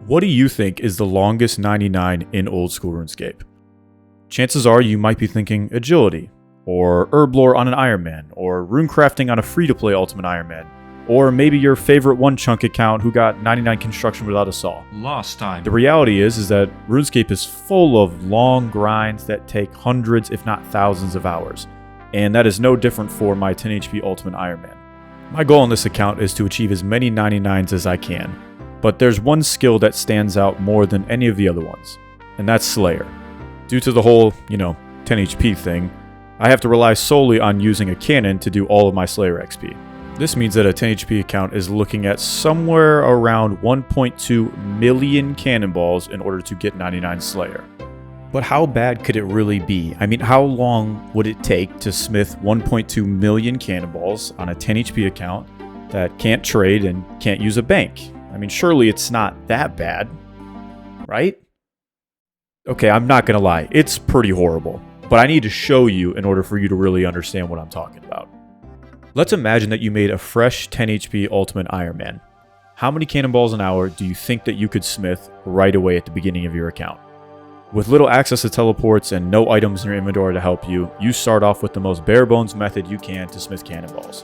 What do you think is the longest 99 in old school RuneScape? Chances are you might be thinking agility, or herb lore on an Ironman, or rune crafting on a free-to-play Ultimate Ironman, or maybe your favorite one-chunk account who got 99 construction without a saw. Lost time. The reality is that RuneScape is full of long grinds that take hundreds if not thousands of hours, and that is no different for my 10 HP Ultimate Ironman. My goal on this account is to achieve as many 99s as I can, but there's one skill that stands out more than any of the other ones, and that's Slayer. Due to the whole, 10 HP thing, I have to rely solely on using a cannon to do all of my Slayer XP. This means that a 10 HP account is looking at somewhere around 1.2 million cannonballs in order to get 99 Slayer. But how bad could it really be? I mean, how long would it take to smith 1.2 million cannonballs on a 10 HP account that can't trade and can't use a bank? I mean, surely it's not that bad, right? Okay, I'm not gonna lie, it's pretty horrible, but I need to show you in order for you to really understand what I'm talking about. Let's imagine that you made a fresh 10 HP Ultimate Ironman. How many cannonballs an hour do you think that you could smith right away at the beginning of your account? With little access to teleports and no items in your inventory to help you, you start off with the most bare bones method you can to smith cannonballs.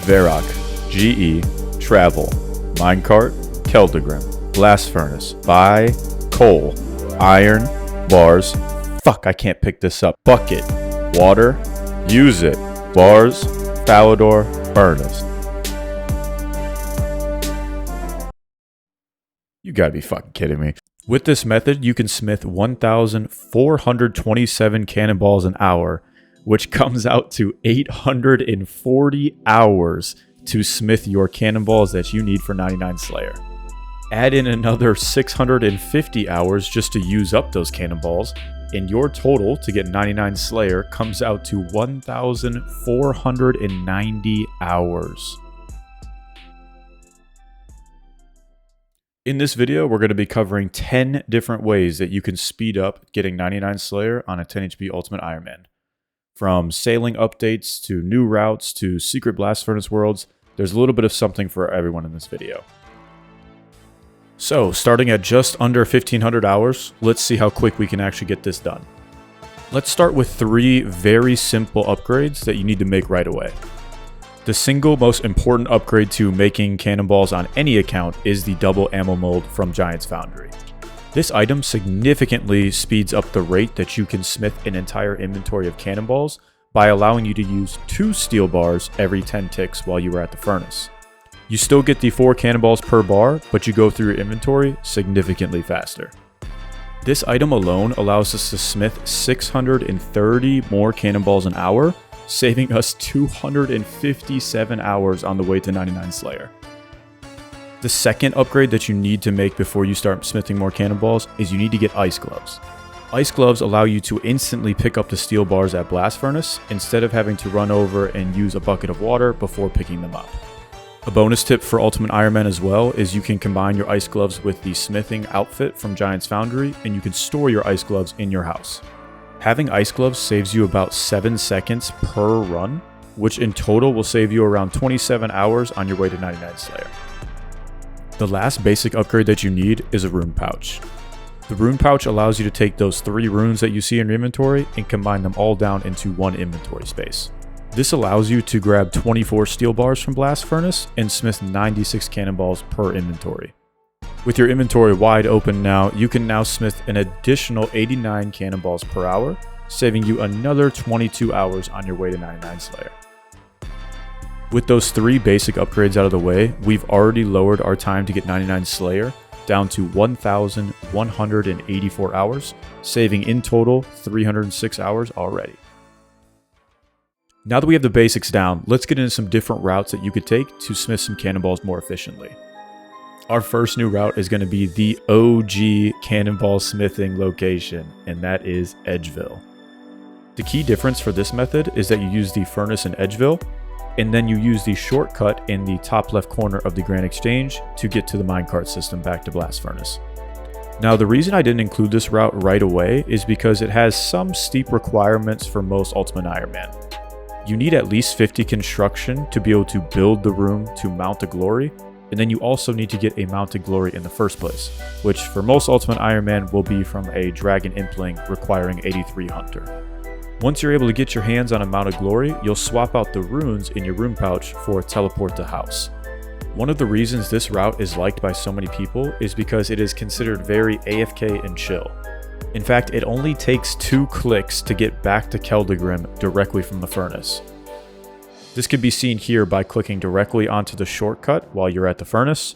Varrock, GE, Travel, Minecart, Keldegrim, Blast Furnace, Buy, Coal, Iron, Bars, fuck I can't pick this up, Bucket, Water, Use It, Bars, Falador-Furnace. You gotta be fucking kidding me. With this method, you can smith 1,427 cannonballs an hour, which comes out to 840 hours to smith your cannonballs that you need for 99 Slayer. Add in another 650 hours just to use up those cannonballs, and your total to get 99 Slayer comes out to 1,490 hours. In this video, we're going to be covering 10 different ways that you can speed up getting 99 Slayer on a 10 HP Ultimate Ironman. From sailing updates to new routes to secret blast furnace worlds, there's a little bit of something for everyone in this video. So, starting at just under 1,500 hours, let's see how quick we can actually get this done. Let's start with 3 very simple upgrades that you need to make right away. The single most important upgrade to making cannonballs on any account is the double ammo mold from Giant's Foundry. This item significantly speeds up the rate that you can smith an entire inventory of cannonballs by allowing you to use 2 steel bars every 10 ticks while you are at the furnace. You still get the 4 cannonballs per bar, but you go through your inventory significantly faster. This item alone allows us to smith 630 more cannonballs an hour, saving us 257 hours on the way to 99 Slayer. The second upgrade that you need to make before you start smithing more cannonballs is you need to get ice gloves. Ice gloves allow you to instantly pick up the steel bars at Blast Furnace instead of having to run over and use a bucket of water before picking them up. A bonus tip for Ultimate Ironman as well is you can combine your ice gloves with the smithing outfit from Giant's Foundry, and you can store your ice gloves in your house. Having ice gloves saves you about 7 seconds per run, which in total will save you around 27 hours on your way to 99 Slayer. The last basic upgrade that you need is a rune pouch. The rune pouch allows you to take those 3 runes that you see in your inventory and combine them all down into one inventory space. This allows you to grab 24 steel bars from Blast Furnace and smith 96 cannonballs per inventory. With your inventory wide open now, you can now smith an additional 89 cannonballs per hour, saving you another 22 hours on your way to 99 Slayer. With those 3 basic upgrades out of the way, we've already lowered our time to get 99 Slayer down to 1,184 hours, saving in total 306 hours already. Now that we have the basics down, let's get into some different routes that you could take to smith some cannonballs more efficiently. Our first new route is going to be the OG cannonball smithing location, and that is Edgeville. The key difference for this method is that you use the furnace in Edgeville, and then you use the shortcut in the top left corner of the Grand Exchange to get to the minecart system back to Blast Furnace. Now, the reason I didn't include this route right away is because it has some steep requirements for most Ultimate Ironman. You need at least 50 construction to be able to build the room to mount the glory, And then you also need to get a mounted glory in the first place, which for most Ultimate Ironman will be from a Dragon Impling requiring 83 Hunter. Once you're able to get your hands on a mounted glory, you'll swap out the runes in your rune pouch for Teleport to House. One of the reasons this route is liked by so many people is because it is considered very AFK and chill. In fact, it only takes 2 clicks to get back to Keldagrim directly from the furnace. This can be seen here by clicking directly onto the shortcut while you're at the furnace,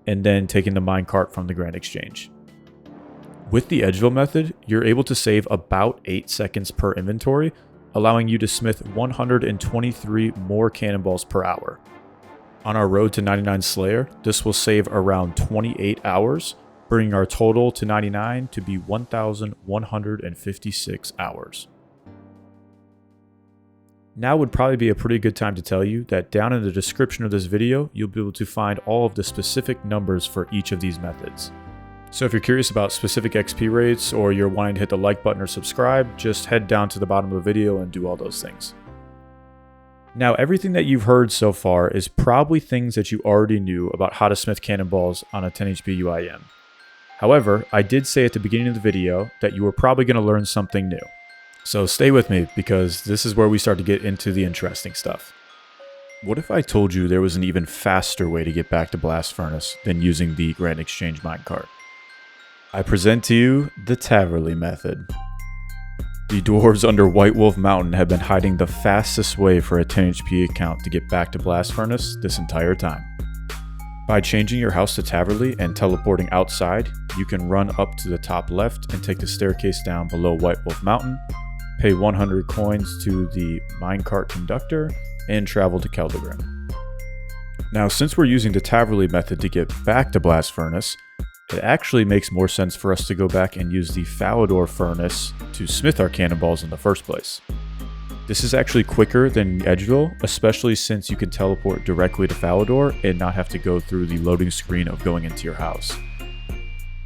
and then taking the minecart from the Grand Exchange. With the Edgeville method, you're able to save about 8 seconds per inventory, allowing you to smith 123 more cannonballs per hour. On our road to 99 Slayer, this will save around 28 hours, bringing our total to 99 to be 1,156 hours. Now would probably be a pretty good time to tell you that down in the description of this video, you'll be able to find all of the specific numbers for each of these methods. So if you're curious about specific XP rates or you're wanting to hit the like button or subscribe, just head down to the bottom of the video and do all those things. Now everything that you've heard so far is probably things that you already knew about how to smith cannonballs on a 10 HP UIM. However, I did say at the beginning of the video that you were probably going to learn something new. So stay with me, because this is where we start to get into the interesting stuff. What if I told you there was an even faster way to get back to Blast Furnace than using the Grand Exchange minecart? I present to you the Taverly method. The dwarves under White Wolf Mountain have been hiding the fastest way for a 10 HP account to get back to Blast Furnace this entire time. By changing your house to Taverly and teleporting outside, you can run up to the top left and take the staircase down below White Wolf Mountain, pay 100 coins to the minecart conductor, and travel to Keldagrim. Now, since we're using the Taverly method to get back to Blast Furnace, it actually makes more sense for us to go back and use the Falador furnace to smith our cannonballs in the first place. This is actually quicker than Edgeville, especially since you can teleport directly to Falador and not have to go through the loading screen of going into your house.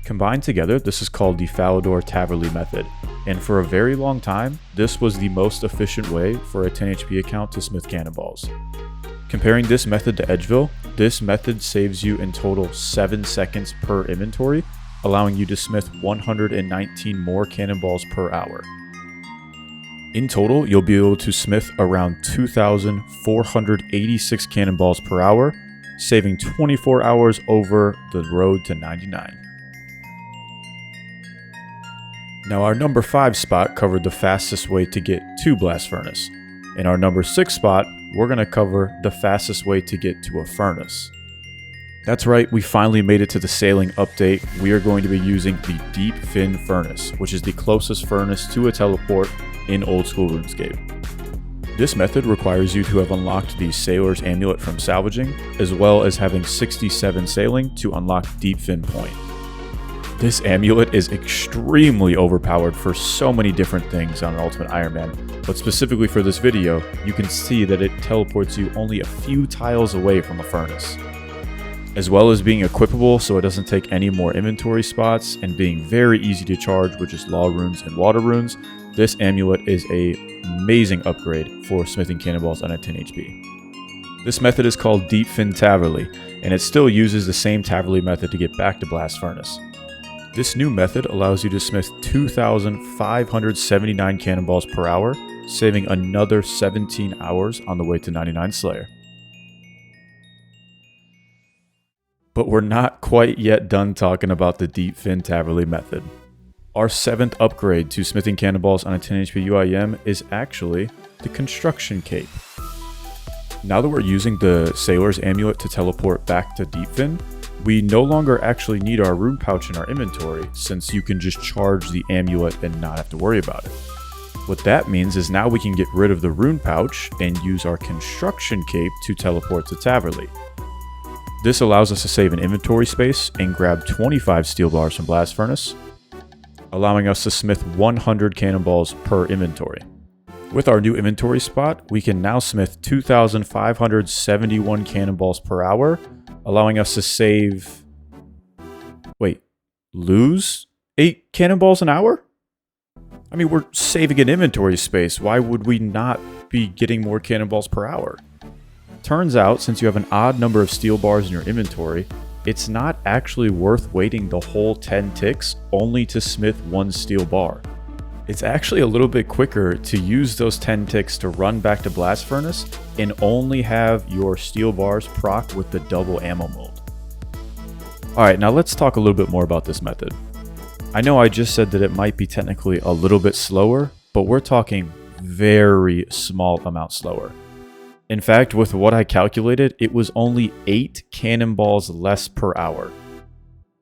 Combined together, this is called the Falador-Taverly method, and for a very long time, this was the most efficient way for a 10 HP account to smith cannonballs. Comparing this method to Edgeville, this method saves you in total 7 seconds per inventory, allowing you to smith 119 more cannonballs per hour. In total, you'll be able to smith around 2,486 cannonballs per hour, saving 24 hours over the road to 99. Now, our number 5 spot covered the fastest way to get to Blast Furnace. In our number 6 spot, we're going to cover the fastest way to get to a furnace. That's right, we finally made it to the sailing update. We are going to be using the Deepfin-Furnace, which is the closest furnace to a teleport in old school RuneScape. This method requires you to have unlocked the Sailor's Amulet from salvaging, as well as having 67 sailing to unlock Deepfin Point. This amulet is extremely overpowered for so many different things on an Ultimate Ironman, but specifically for this video, you can see that it teleports you only a few tiles away from a furnace. As well as being equipable so it doesn't take any more inventory spots, and being very easy to charge with just law runes and water runes, this amulet is an amazing upgrade for smithing cannonballs on a 10 HP. This method is called Deepfin-Taverly, and it still uses the same Taverly method to get back to Blast Furnace. This new method allows you to smith 2,579 cannonballs per hour, saving another 17 hours on the way to 99 Slayer. But we're not quite yet done talking about the Deepfin-Taverly method. Our 7th upgrade to smithing cannonballs on a 10 HP UIM is actually the Construction Cape. Now that we're using the Sailor's Amulet to teleport back to Deepfin, we no longer actually need our rune pouch in our inventory, since you can just charge the amulet and not have to worry about it. What that means is now we can get rid of the rune pouch and use our Construction Cape to teleport to Taverly. This allows us to save an inventory space and grab 25 steel bars from Blast Furnace, allowing us to smith 100 cannonballs per inventory. With our new inventory spot, we can now smith 2,571 cannonballs per hour, allowing us to save... lose 8 cannonballs an hour? I mean, we're saving an inventory space. Why would we not be getting more cannonballs per hour? Turns out, since you have an odd number of steel bars in your inventory, it's not actually worth waiting the whole 10 ticks only to smith 1 steel bar. It's actually a little bit quicker to use those 10 ticks to run back to Blast Furnace and only have your steel bars proc with the double ammo mold. Alright, now let's talk a little bit more about this method. I know I just said that it might be technically a little bit slower, but we're talking very small amount slower. In fact, with what I calculated, it was only 8 cannonballs less per hour.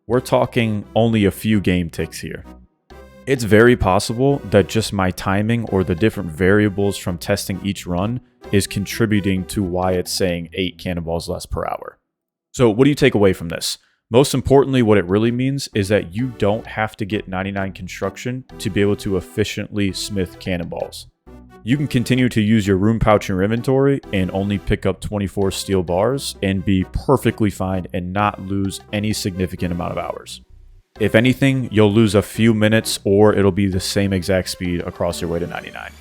We're talking only a few game ticks here. It's very possible that just my timing or the different variables from testing each run is contributing to why it's saying 8 cannonballs less per hour. So what do you take away from this? Most importantly, what it really means is that you don't have to get 99 construction to be able to efficiently smith cannonballs. You can continue to use your rune pouch in your inventory and only pick up 24 steel bars and be perfectly fine and not lose any significant amount of hours. If anything, you'll lose a few minutes or it'll be the same exact speed across your way to 99.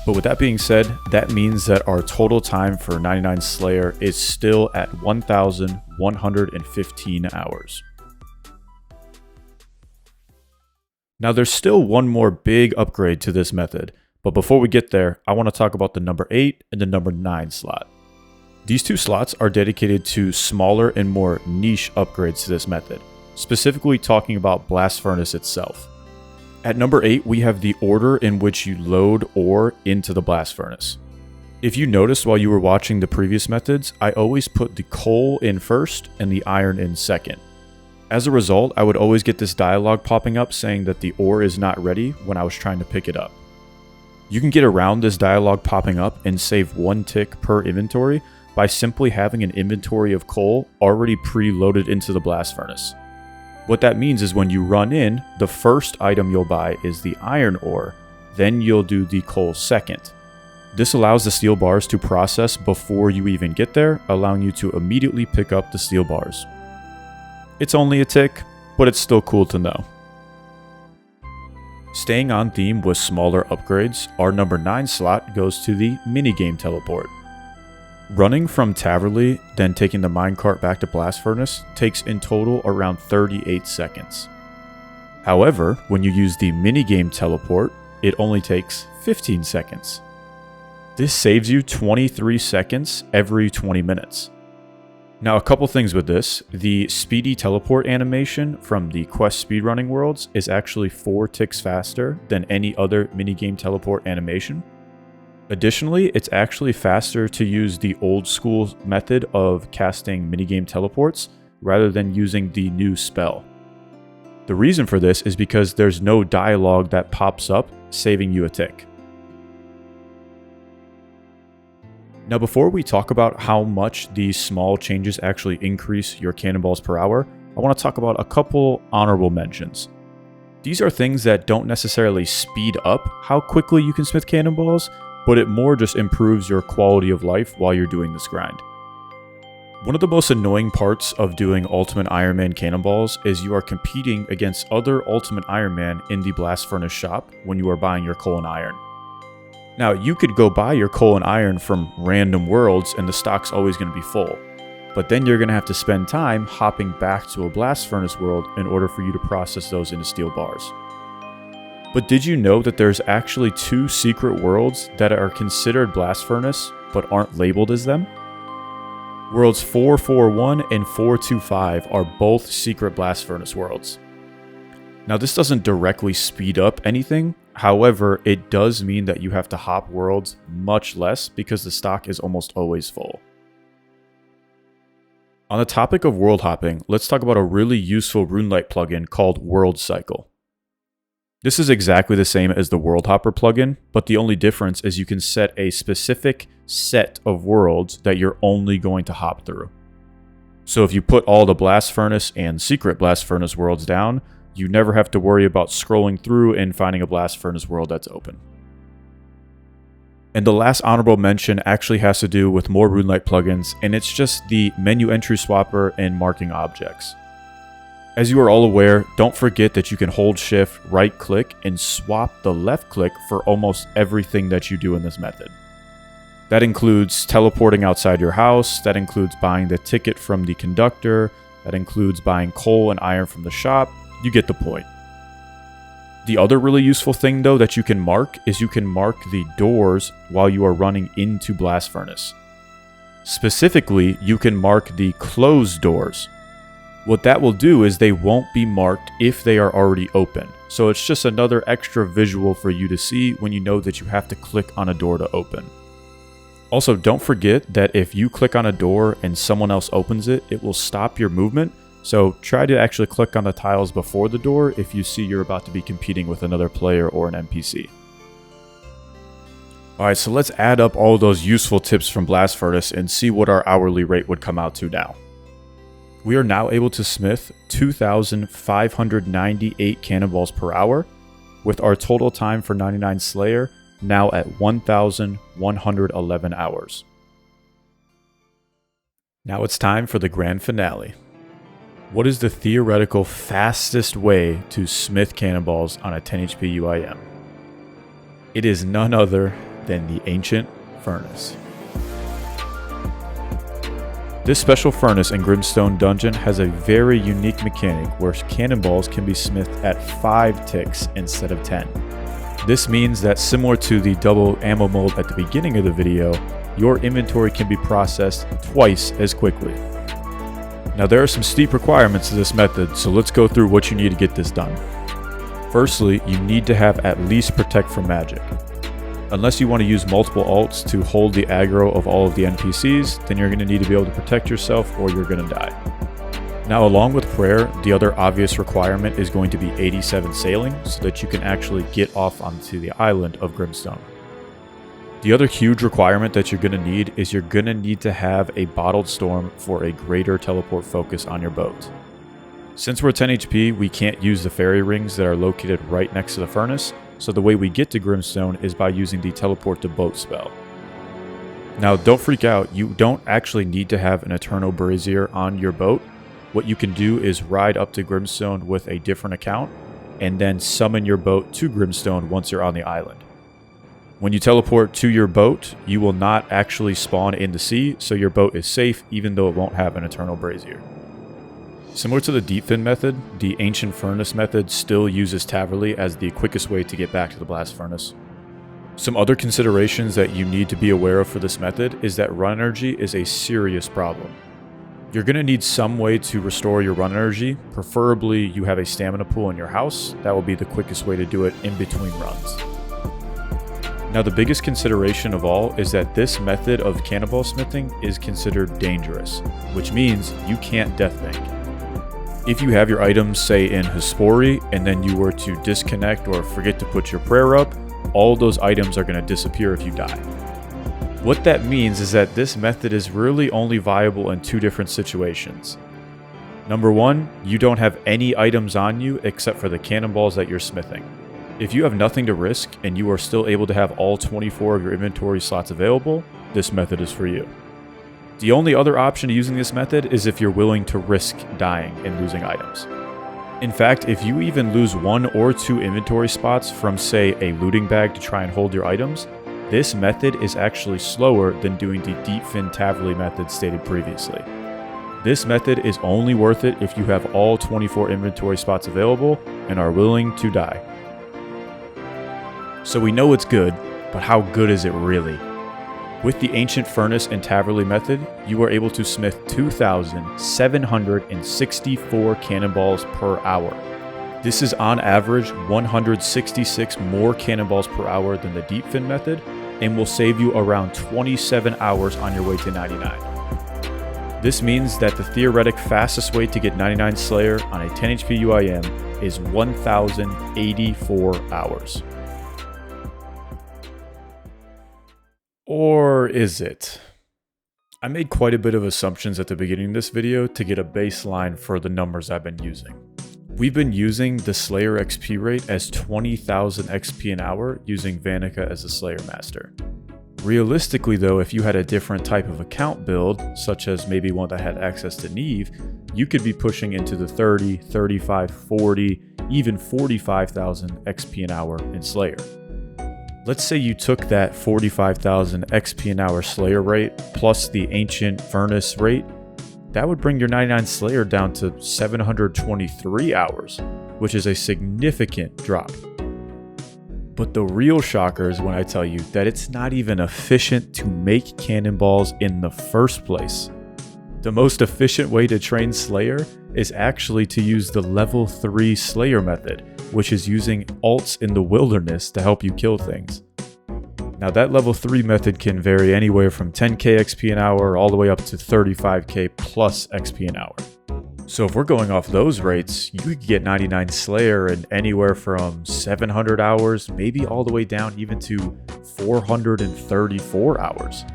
But with that being said, that means that our total time for 99 Slayer is still at 1,115 hours. Now there's still one more big upgrade to this method, but before we get there, I want to talk about the number 8 and the number 9 slot. These two slots are dedicated to smaller and more niche upgrades to this method, specifically talking about Blast Furnace itself. At number 8, we have the order in which you load ore into the Blast Furnace. If you noticed while you were watching the previous methods, I always put the coal in first and the iron in second. As a result, I would always get this dialogue popping up saying that the ore is not ready when I was trying to pick it up. You can get around this dialogue popping up and save 1 tick per inventory by simply having an inventory of coal already pre-loaded into the Blast Furnace. What that means is when you run in, the first item you'll buy is the iron ore, then you'll do the coal second. This allows the steel bars to process before you even get there, allowing you to immediately pick up the steel bars. It's only a tick, but it's still cool to know. Staying on theme with smaller upgrades, our number 9 slot goes to the Minigame teleport. Running from Taverly, then taking the minecart back to Blast Furnace takes in total around 38 seconds. However, when you use the Minigame teleport, it only takes 15 seconds. This saves you 23 seconds every 20 minutes. Now a couple things with this, the speedy teleport animation from the quest speedrunning worlds is actually 4 ticks faster than any other minigame teleport animation. Additionally, it's actually faster to use the old school method of casting minigame teleports rather than using the new spell. The reason for this is because there's no dialogue that pops up, saving you a tick. Now before we talk about how much these small changes actually increase your cannonballs per hour, I want to talk about a couple honorable mentions. These are things that don't necessarily speed up how quickly you can smith cannonballs, but it more just improves your quality of life while you're doing this grind. One of the most annoying parts of doing Ultimate Ironman cannonballs is you are competing against other Ultimate Ironman in the Blast Furnace shop when you are buying your coal and iron. Now, you could go buy your coal and iron from random worlds and the stock's always going to be full, but then you're going to have to spend time hopping back to a Blast Furnace world in order for you to process those into steel bars. But did you know that there's actually 2 secret worlds that are considered Blast Furnace, but aren't labeled as them? Worlds 441 and 425 are both secret Blast Furnace worlds. Now this doesn't directly speed up anything, however, it does mean that you have to hop worlds much less because the stock is almost always full. On the topic of world hopping, let's talk about a really useful RuneLite plugin called World Cycle. This is exactly the same as the World Hopper plugin, but the only difference is you can set a specific set of worlds that you're only going to hop through. So if you put all the Blast Furnace and Secret Blast Furnace worlds down, you never have to worry about scrolling through and finding a Blast Furnace world that's open. And the last honorable mention actually has to do with more RuneLite plugins, and it's just the menu entry swapper and marking objects. As you are all aware, don't forget that you can hold shift, right click, and swap the left click for almost everything that you do in this method. That includes teleporting outside your house, that includes buying the ticket from the conductor, that includes buying coal and iron from the shop. You get the point. The other really useful thing though that you can mark is you can mark the doors while you are running into Blast Furnace. Specifically, you can mark the closed doors. What that will do is they won't be marked if they are already open. So it's just another extra visual for you to see when you know that you have to click on a door to open. Also, don't forget that if you click on a door and someone else opens it, it will stop your movement. So try to actually click on the tiles before the door if you see you're about to be competing with another player or an NPC. Alright, so let's add up all those useful tips from Blast Furnace and see what our hourly rate would come out to now. We are now able to smith 2,598 cannonballs per hour, with our total time for 99 Slayer now at 1,111 hours. Now it's time for the grand finale. What is the theoretical fastest way to smith cannonballs on a 10 HP UIM? It is none other than the Ancient Furnace. This special furnace in Grimstone Dungeon has a very unique mechanic where cannonballs can be smithed at 5 ticks instead of 10. This means that similar to the double ammo mold at the beginning of the video, your inventory can be processed twice as quickly. Now there are some steep requirements to this method, so let's go through what you need to get this done. Firstly, you need to have at least Protect from Magic. Unless you want to use multiple ults to hold the aggro of all of the NPCs, then you're going to need to be able to protect yourself or you're going to die. Now along with prayer, the other obvious requirement is going to be 87 sailing so that you can actually get off onto the island of Grimstone. The other huge requirement that you're going to need is you're going to need to have a Bottled Storm for a greater teleport focus on your boat. Since we're 10 HP, we can't use the fairy rings that are located right next to the furnace, so the way we get to Grimstone is by using the Teleport to Boat spell. Now don't freak out, you don't actually need to have an Eternal Brazier on your boat. What you can do is ride up to Grimstone with a different account, and then summon your boat to Grimstone once you're on the island. When you teleport to your boat, you will not actually spawn in the sea, so your boat is safe even though it won't have an Eternal Brazier. Similar to the Deepfin method, the Ancient Furnace method still uses Taverly as the quickest way to get back to the Blast Furnace. Some other considerations that you need to be aware of for this method is that run energy is a serious problem. You're going to need some way to restore your run energy, preferably you have a stamina pool in your house. That will be the quickest way to do it in between runs. Now the biggest consideration of all is that this method of cannonball smithing is considered dangerous, which means you can't deathbank. If you have your items, say in Hespori, and then you were to disconnect or forget to put your prayer up, all those items are going to disappear if you die. What that means is that this method is really only viable in 2 different situations. Number 1, you don't have any items on you except for the cannonballs that you're smithing. If you have nothing to risk and you are still able to have all 24 of your inventory slots available, this method is for you. The only other option to using this method is if you're willing to risk dying and losing items. In fact, if you even lose 1 or 2 inventory spots from, say, a looting bag to try and hold your items, this method is actually slower than doing the Deepfin-Taverly method stated previously. This method is only worth it if you have all 24 inventory spots available and are willing to die. So we know it's good, but how good is it really? With the Ancient Furnace and Taverly method, you are able to smith 2,764 cannonballs per hour. This is on average 166 more cannonballs per hour than the Deepfin method, and will save you around 27 hours on your way to 99. This means that the theoretic fastest way to get 99 Slayer on a 10 HP UIM is 1,084 hours. Or is it? I made quite a bit of assumptions at the beginning of this video to get a baseline for the numbers I've been using. We've been using the Slayer XP rate as 20,000 XP an hour using Vanica as the Slayer Master. Realistically though, if you had a different type of account build, such as maybe one that had access to Neve, you could be pushing into the 30, 35, 40, even 45,000 XP an hour in Slayer. Let's say you took that 45,000 XP an hour Slayer rate plus the Ancient Furnace rate. That would bring your 99 Slayer down to 723 hours, which is a significant drop. But the real shocker is when I tell you that it's not even efficient to make cannonballs in the first place. The most efficient way to train Slayer is actually to use the level 3 Slayer method, which is using alts in the wilderness to help you kill things. Now that level 3 method can vary anywhere from 10k XP an hour all the way up to 35k plus XP an hour. So if we're going off those rates, you could get 99 Slayer in anywhere from 700 hours, maybe all the way down even to 434 hours.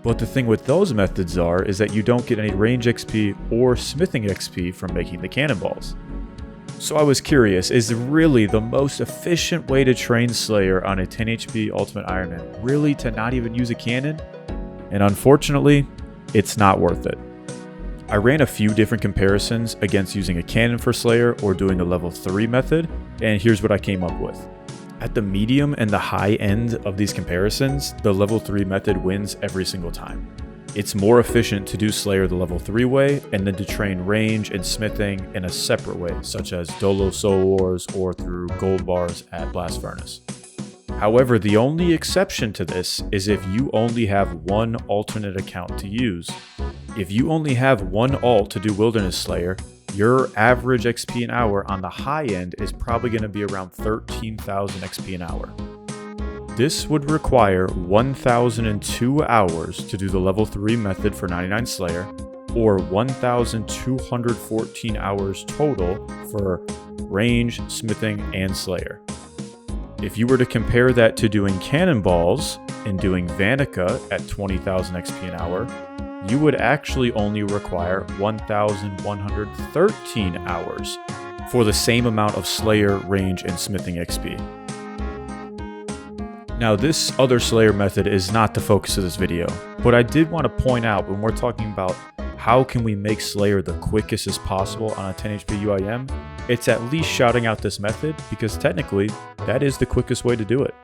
But the thing with those methods is that you don't get any range XP or smithing XP from making the cannonballs. So I was curious, is really the most efficient way to train Slayer on a 10 HP Ultimate Ironman really to not even use a cannon? And unfortunately, it's not worth it. I ran a few different comparisons against using a cannon for Slayer or doing the level 3 method, and here's what I came up with. At the medium and the high end of these comparisons, the level 3 method wins every single time. It's more efficient to do Slayer the level 3 way and then to train range and smithing in a separate way, such as Dolo Soul Wars or through gold bars at Blast Furnace. However, the only exception to this is if you only have one alternate account to use. If you only have one alt to do Wilderness Slayer, your average XP an hour on the high end is probably going to be around 13,000 XP an hour. This would require 1,002 hours to do the level 3 method for 99 Slayer, or 1,214 hours total for range, smithing, and Slayer. If you were to compare that to doing Cannonballs and doing Vanica at 20,000 XP an hour, you would actually only require 1,113 hours for the same amount of Slayer, range, and smithing XP. Now, this other Slayer method is not the focus of this video, but I did want to point out when we're talking about how can we make Slayer the quickest as possible on a 10 HP UIM, it's at least shouting out this method because technically that is the quickest way to do it.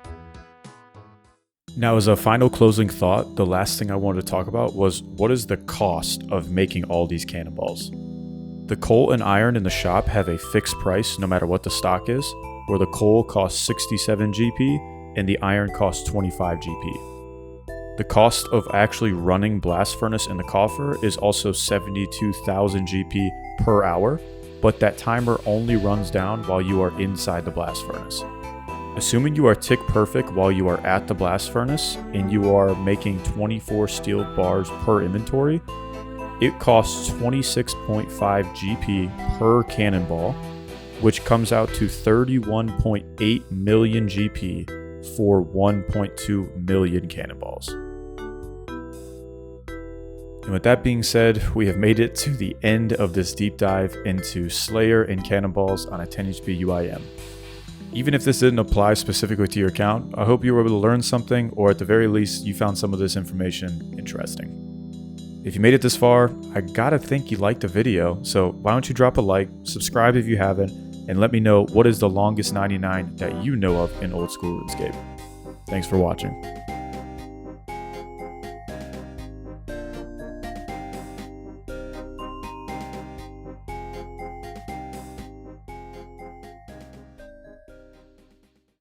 Now, as a final closing thought, the last thing I wanted to talk about was what is the cost of making all these cannonballs. The coal and iron in the shop have a fixed price no matter what the stock is, where the coal costs 67 GP and the iron costs 25 GP. The cost of actually running Blast Furnace in the coffer is also 72,000 GP per hour, but that timer only runs down while you are inside the Blast Furnace. Assuming you are tick perfect while you are at the Blast Furnace and you are making 24 steel bars per inventory, it costs 26.5 GP per cannonball, which comes out to 31.8 million GP for 1.2 million cannonballs. And with that being said, we have made it to the end of this deep dive into Slayer and Cannonballs on a 10 HP UIM. Even if this didn't apply specifically to your account, I hope you were able to learn something, or at the very least, you found some of this information interesting. If you made it this far, I gotta think you liked the video, so why don't you drop a like, subscribe if you haven't, and let me know what is the longest 99 that you know of in old school RuneScape. Thanks for watching.